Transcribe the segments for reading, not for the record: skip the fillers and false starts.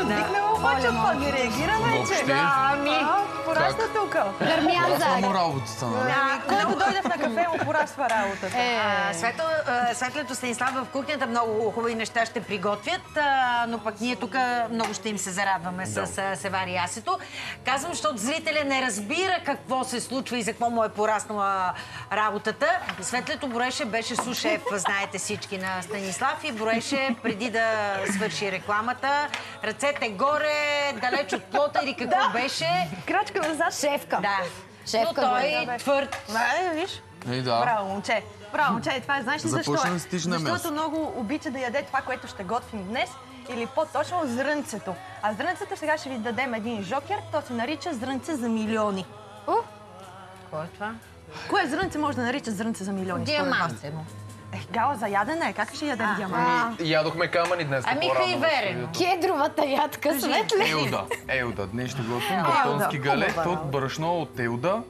Бихме обаче какво ги реагираме, че... Порасна тук. Гърмян Само работата, нали? Който дойде на кафе, му порасва работата. Светлето Станислав в кухнята много хубави неща ще приготвят, но пък ние тук много ще им се зарадваме с Севари Ясето. Казвам, защото зрителя не разбира какво се случва и за какво му е пораснала работата. Светлето броеше, беше сушеф, знаете всички, на Станислав и броеше преди да свърши рекламата. Ръцете горе, далеч от плота или какво беше. Крачка назад. Шефка. Да. Но той е твърд. Виж. Да. Браво, момче. Браво, момче. Това знаеш ли защо Започна е? да стичне място. Защото много обича да яде това, което ще готвим днес. Или по-точно зрънцето. А зрънцето сега ще ви дадем един жокер. То се нарича зрънце за милиони. Кой е това? Кое зрънце може да нарича зрънце за милиони? Диамант. Гала, за ядене. Как ще ядем диамант? Ядохме камъни днес. Хайверено. Кедровата ядка, Светле. Елда. Днес ще готвим батонски галет от брашно от Елда.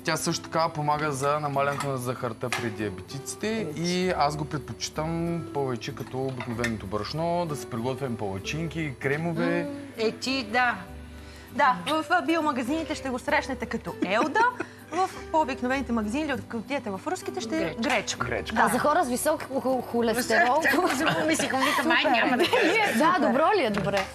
Тя също така помага за намалянето на захарта при диабетиците и аз го предпочитам повече като обикновеното брашно, да се приготвим палачинки, кремове. Да, в биомагазините ще го срещнете като Елда, в по-обикновените магазини или от отидете в руските ще е гречка. А за хора с висок холестерол... Мислихам, вика, май няма да Да, добро ли е? Добре.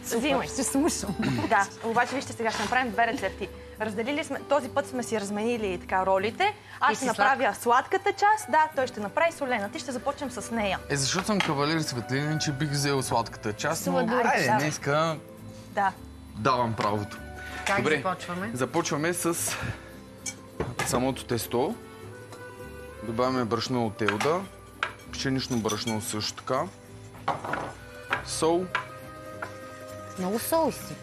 Взимай. Ще слушам. Да, обаче вижте сега, ще направим две рецепти. Разделили сме, този път сме си разменили така ролите. Аз ще направя сладката част, да, той ще направи солената и ще започнем с нея. Защото съм кавалер Светлина, че бих взел сладката част, но Сладурка. днеска давам правото. Как започваме? Започваме с самото тесто. Добавяме брашно от Елда, пшенично брашно също така, сол. Много сол изсипа.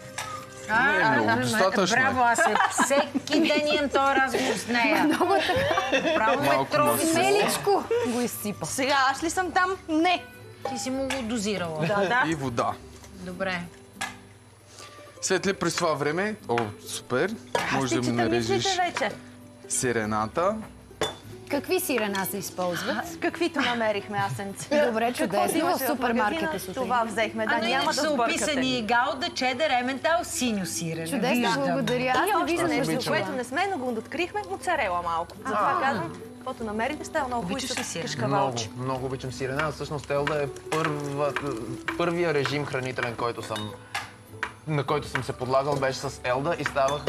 Не е много, достатъчно е. Браво, аз всеки ден имам този разговор с нея. Много така. Право ме трови. Меличко го изсипа. Сега аз ли съм там? Не. Ти си му го дозирала. Да. И вода. Добре. Светле, през това време, супер, може да ми нарежеш сирената. Какви сирена се използват? Каквито намерихме, Асенци. Добре, чудесно. В супермаркета сутрин. Това взехме, да, няма да са сбъркате. описани гауда, чедър, ементал, синьо сирене. Чудесно, благодаря. И Аз не още виждам нещо, което не сме, но го открихме, моцарела малко. Затова казвам, каквото намерите, става много хубаво с кашкавалче. Много обичам сирена. Всъщност Елда е първия режим хранителен, на който съм се подлагал, беше с Елда и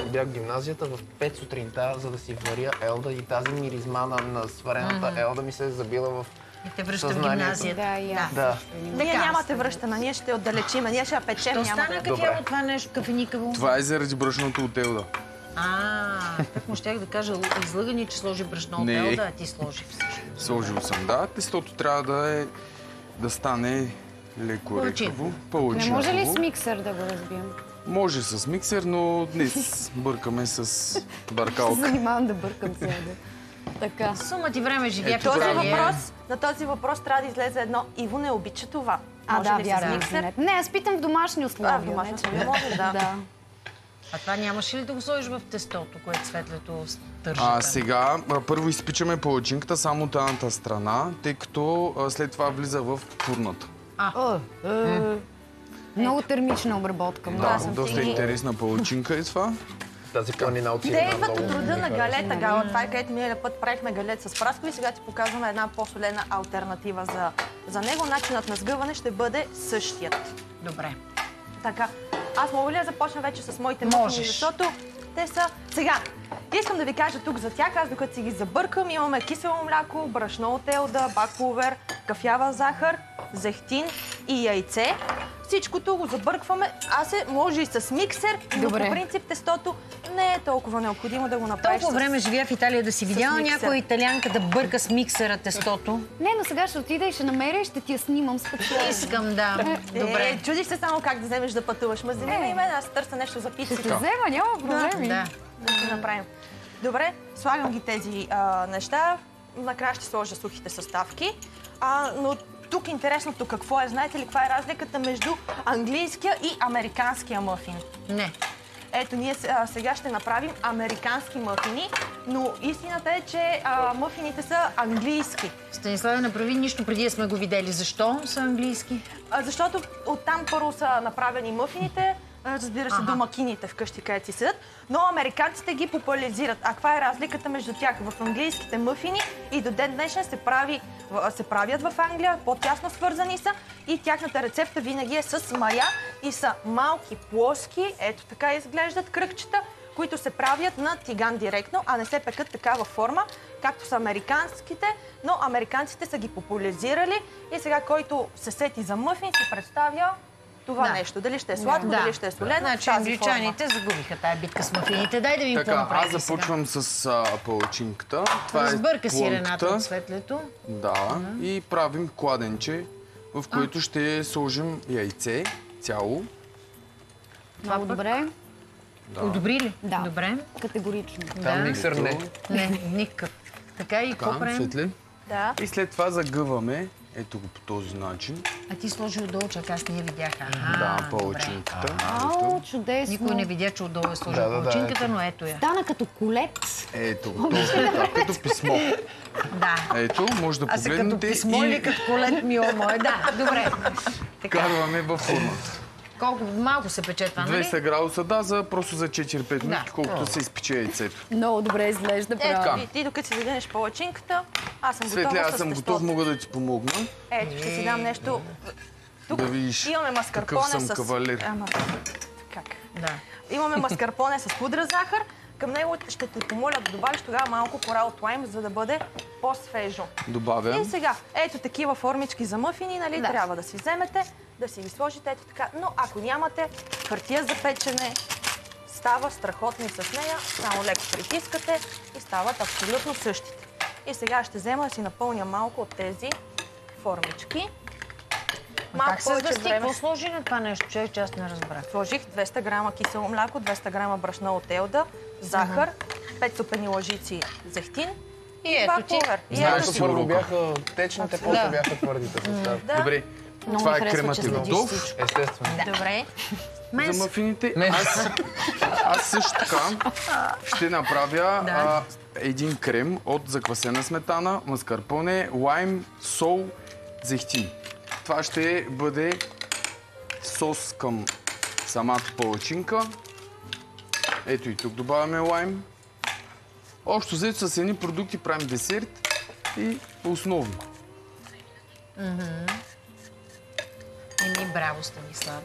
бях в гимназията в 5 сутринта, за да си варя Елда и тази миризма на сварената Елда ми се е забила в И те връща в съзнанието. гимназията. Да. Ние нямате връщане, ние ще отдалечиме, ние ще я печем. Що стана кафяво това нещо, кафеникаво? Това е заради брашното от Елда. Так му щях да кажа, излъгани, че сложи брашно от Елда, а ти сложи всъщност. Сложил съм, да. Тестото трябва да стане леко рекаво. Не може ли с миксер да го разбием? Може с миксер, но днес бъркаме с бъркалка. Занимавам да бъркам сега. Така. Сума ти време живях. На този въпрос трябва да излезе едно. Иво не обича това. Да, вярно. Не, аз питам в домашни условия. В домашни условия може, да. А това нямаше ли да го сложиш в тестото, което Светлето тържи? Сега първо изпичаме палачинката само от едната страна, тъй като след това влиза в фурната. Много термична обработка. Да, доста интересна палачинка е това. Тази планина от сирена. Те идват от рода на галета, Гала. Това е където миналия път правихме галет с праско и сега ти показваме една по-солена алтернатива за него. Начинът на сгъване ще бъде същият. Добре. Така. Аз мога ли да започна вече с моите мъфини, защото те са... Сега, искам да ви кажа тук за тях, аз докато си ги забъркам, имаме кисело мляко, брашно от Елда, бак-пулвер, кафява захар, зехтин и яйце. Всичкото го забъркваме. Може и с миксер, но по принцип тестото не е толкова необходимо да го направиш. Толкова време живя в Италия, да си видяла някоя италианка да бърка с миксера тестото. Не, но сега ще отида и ще намеря и ще ти я снимам специално. Искам, да. Добре. Чудиш се само как да вземеш да пътуваш. Ма вземи и мен, аз търся нещо за пицата. Ще се взема, няма проблеми. Да ще направим. Добре, слагам ги тези неща. Накрая ще сложа сухите съставки. Но тук интересното какво е? Знаете ли каква е разликата между английския и американския мъфин? Не. Ето, ние сега ще направим американски мъфини, но истината е, че мъфините са английски. Станислава, направи нищо преди да сме го видели. Защо са английски? Защото оттам първо са направени мъфините, разбира се, домакините вкъщи, където си седят, но американците ги популяризират. А каква е разликата между тях? В английските мъфини и до ден днешен се правят в Англия, по-тясно свързани са и тяхната рецепта винаги е с мая и са малки плоски, ето така изглеждат кръгчета, които се правят на тиган директно, а не се пекат такава форма, както са американските, но американците са ги популяризирали и сега който се сети за мъфин си представя това нещо. Дали ще е сладко, дали ще е солено. Значи англичаните загубиха тая битка с мафините. Дай да ви Така, направите аз започвам с палачинката. Това Разбърка си плънката. Рената от светлето. Да, и правим кладенче, в което ще сложим яйце цяло. Много добре. Одобри ли? Да. Добре. Категорично. Там миксър не. Не, никакъв. Така и какво правим? Светли. Да. И след това загъваме, ето го по този начин. А ти сложи отдолу, чак аз не я видях. Да, палачинката. Ау, чудесно. Никой не видя, че отдолу е сложил палачинката, но ето я. Стана като колет. Ето го, точно така, като писмо. Да. Ето, може да А се като погледнете писмо или и като колет мило мое? Да, добре. Така. карваме във формата. Колко малко се пече това, нали? 200 градуса, да, просто за 4-5 минути, Да. колкото се изпече яйцето. Много добре изглежда, Ето, право. и ти докато си заденеш палачинката, аз съм Светли, готова аз с съм тестото. готов, мога да ти помогна. Ето, ще си дам нещо. Тук Да видиш имаме маскарпоне какъв съм с... кавалер. Ама, как? Да. Имаме маскарпоне с пудра захар. Към него ще те помоля да добавиш тогава малко корал от лайм, за да бъде по-свежо. И Добавям. сега, ето такива формички за мъфини, нали? Трябва да си вземете, да си ги сложите ето така. Но ако нямате хартия за печене, става страхотни с нея. Само леко притискате и стават абсолютно същите. И сега ще взема да си напълня малко от тези формички. Как се сгъсти? Какво сложи на това нещо? Че аз не разбрах. Сложих 200 грама кисело мляко, 200 грама брашно от елда, захар, 5 супени лъжици зехтин И ето ти. Знаеш, Знаеш, си първо го бяха течните, после бяха твърдите състави. Да. Добре, Много това ми е харесва, кремът че е следиш готов. всичко. Естествено. Добре. За мафините. Мен. Аз също така ще направя един крем от заквасена сметана, маскарпоне, лайм, сол, зехтин. Това ще бъде сос към самата палачинка. Ето и тук добавяме лайм. Общо взето с едни продукти правим десерт и основно. Браво, Станислава.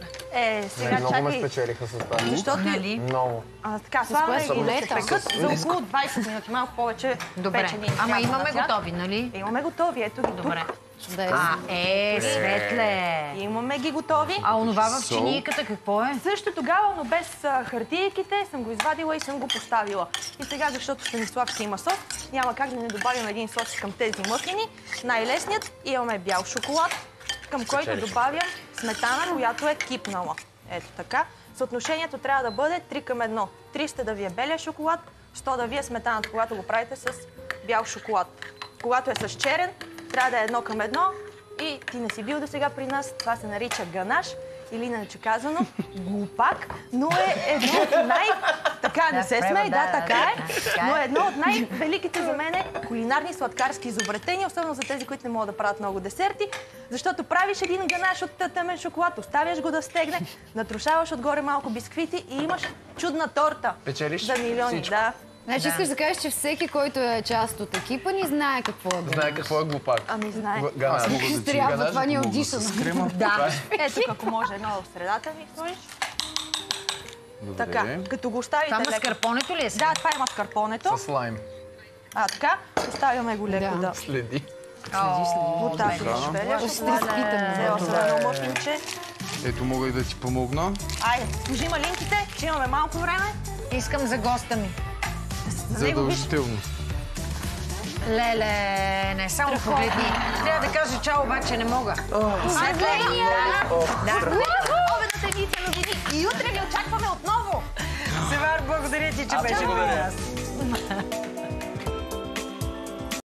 Сега Много ме чакай. спечелиха с това. Защото Нали? Много. така, слагаме кое ги да се солета? пекат за около 20 минути, малко повече Добре. печени. Ама трябва имаме на тях. готови, нали? Имаме готови, ето ги тук. Добре. Чудесно. Светле. Имаме ги готови. А онова в Сол. чинийката какво е? Също тогава, но без хартийките, съм го извадила и съм го поставила. И сега, защото Станислав си има сос, няма как да не добавим един сос към тези мъфини. Най-лесният имаме бял шоколад, към който добавям сметана, която е кипнала. Ето така. Съотношението трябва да бъде 3:1. 300 да ви е белия шоколад, 100 да ви е сметаната, когато го правите с бял шоколад. Когато е с черен, трябва да е 1:1. И ти не си бил до сега при нас, това се нарича ганаш, или иначе казано глупак, но е едно от Така, не се смей, да, така е. Но е едно от най-великите за мен кулинарни сладкарски изобретения, особено за тези, които не могат да правят много десерти, защото правиш един ганаш от тъмен шоколад, оставяш го да стегне, натрушаваш отгоре малко бисквити и имаш чудна торта. Печелиш за милиони, всичко. да. Значи искаш да кажеш, че всеки, който е част от екипа, ни знае какво е ганаш. Знае какво е глупак. Ами знае. Ганаш. Мога да ти Трябва, това ни е мога аудишън. с крема. Да. Ето, ако може едно в средата ми сложиш. Добре. Така, като го оставите Това леко. маскарпонето ли е сега? Да, това е маскарпонето. С лайм. Така, оставяме го леко да... Следи. От тази швеля. Ще се разпитаме. Взела съм едно мъфинче. Ето мога и да ти помогна. Айде, служи малинките, че имаме малко време. Искам за госта ми. Задължително. Леле, не само погледни. Трябва да кажа чао, обаче не мога. Светле. Обедната единица новини и утре ви очакваме отново. Севар, благодаря ти, че беше при нас.